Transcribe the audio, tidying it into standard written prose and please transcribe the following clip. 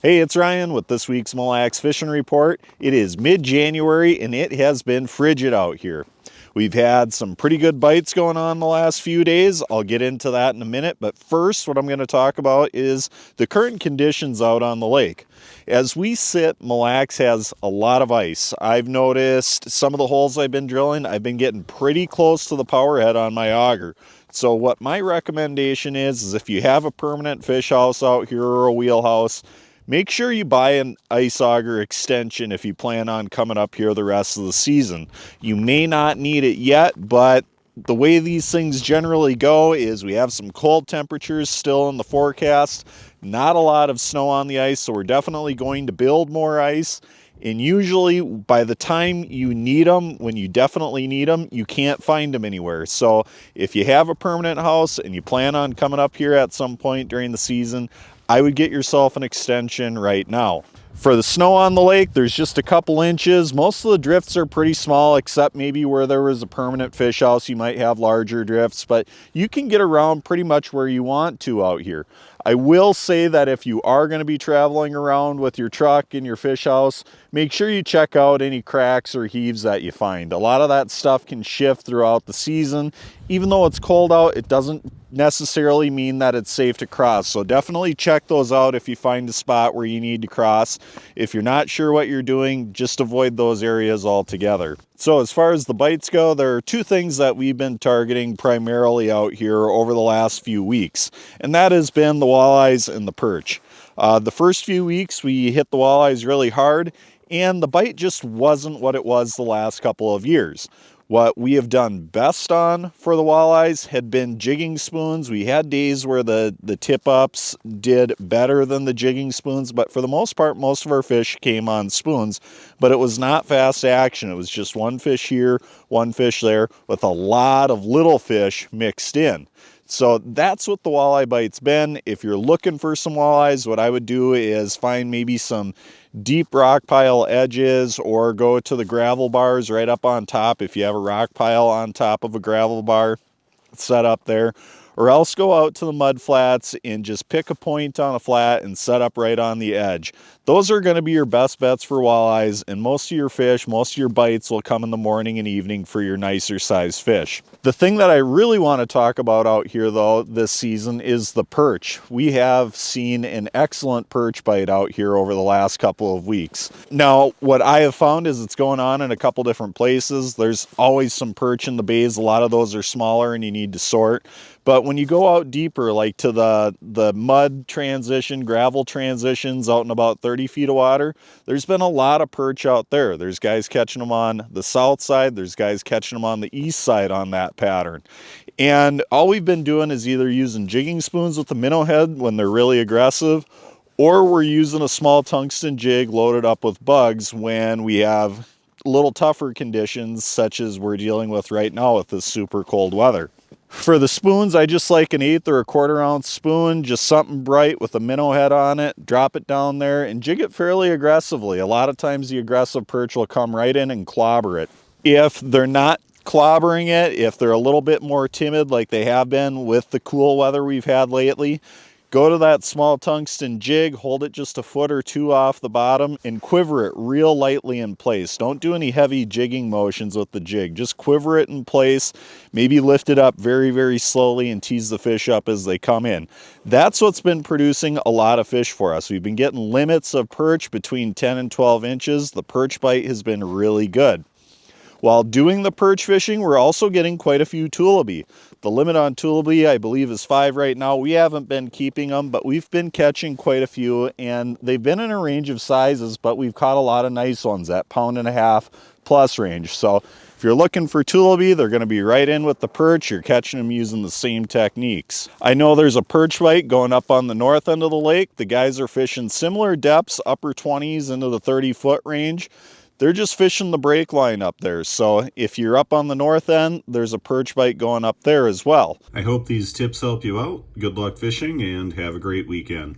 Hey, it's Ryan with this week's Mille Lacs Fishing Report. It is mid-January and it has been frigid out here. We've had some pretty good bites going on the last few days. I'll get into that in a minute, but first what I'm going to talk about is the current conditions out on the lake. As we sit, Mille Lacs has a lot of ice. I've noticed some of the holes I've been drilling, I've been getting pretty close to the power head on my auger. So what my recommendation is if you have a permanent fish house out here or a wheelhouse, make sure you buy an ice auger extension if you plan on coming up here the rest of the season. You may not need it yet, but the way these things generally go is we have some cold temperatures still in the forecast, not a lot of snow on the ice, so we're definitely going to build more ice. And usually by the time you need them, when you definitely need them, you can't find them anywhere. So if you have a permanent house and you plan on coming up here at some point during the season, I would get yourself an extension right now. For the snow on the lake, there's just a couple inches. Most of the drifts are pretty small, except maybe where there was a permanent fish house, you might have larger drifts, but you can get around pretty much where you want to out here. I will say that if you are going to be traveling around with your truck and your fish house, make sure you check out any cracks or heaves that you find. A lot of that stuff can shift throughout the season. Even though it's cold out, it doesn't necessarily mean that it's safe to cross. So definitely check those out if you find a spot where you need to cross. If you're not sure what you're doing, just avoid those areas altogether. So as far as the bites go, there are two things that we've been targeting primarily out here over the last few weeks, and that has been the walleyes and the perch. The first few weeks we hit the walleyes really hard, and the bite just wasn't what it was the last couple of years. What we have done best on for the walleyes had been jigging spoons. We had days where the tip-ups did better than the jigging spoons, but for the most part, most of our fish came on spoons. But it was not fast action. It was just one fish here, one fish there, with a lot of little fish mixed in. So that's what the walleye bite's been. If you're looking for some walleyes, what I would do is find maybe some deep rock pile edges or go to the gravel bars right up on top if you have a rock pile on top of a gravel bar set up there, or else go out to the mud flats and just pick a point on a flat and set up right on the edge. Those are going to be your best bets for walleyes, and most of your fish, most of your bites will come in the morning and evening for your nicer size fish. The thing that I really want to talk about out here though this season is the perch. We have seen an excellent perch bite out here over the last couple of weeks. Now, what I have found is it's going on in a couple different places. There's always some perch in the bays. A lot of those are smaller and you need to sort. But when you go out deeper, like to the mud transition, gravel transitions out in about 30 feet of water, there's been a lot of perch out there. There's guys catching them on the south side. There's guys catching them on the east side on that pattern. And all we've been doing is either using jigging spoons with the minnow head when they're really aggressive, or we're using a small tungsten jig loaded up with bugs when we have a little tougher conditions such as we're dealing with right now with this super cold weather. For the spoons, I just like an 1/8 or a 1/4 ounce spoon, just something bright with a minnow head on it. Drop it down there and jig it fairly aggressively. A lot of times the aggressive perch will come right in and clobber it. If they're not clobbering it, if they're a little bit more timid like they have been with the cool weather we've had lately, go to that small tungsten jig, hold it just a foot or two off the bottom, and quiver it real lightly in place. Don't do any heavy jigging motions with the jig. Just quiver it in place, maybe lift it up very, very slowly and tease the fish up as they come in. That's what's been producing a lot of fish for us. We've been getting limits of perch between 10 and 12 inches. The perch bite has been really good. While doing the perch fishing, we're also getting quite a few tulipy. The limit on tulipy, I believe, is 5 right now. We haven't been keeping them, but we've been catching quite a few, and they've been in a range of sizes, but we've caught a lot of nice ones, that 1.5 pound plus range. So if you're looking for tulipy, they're going to be right in with the perch. You're catching them using the same techniques. I know there's a perch bite going up on the north end of the lake. The guys are fishing similar depths, upper 20s into the 30-foot range. They're just fishing the break line up there. So if you're up on the north end, there's a perch bite going up there as well. I hope these tips help you out. Good luck fishing and have a great weekend.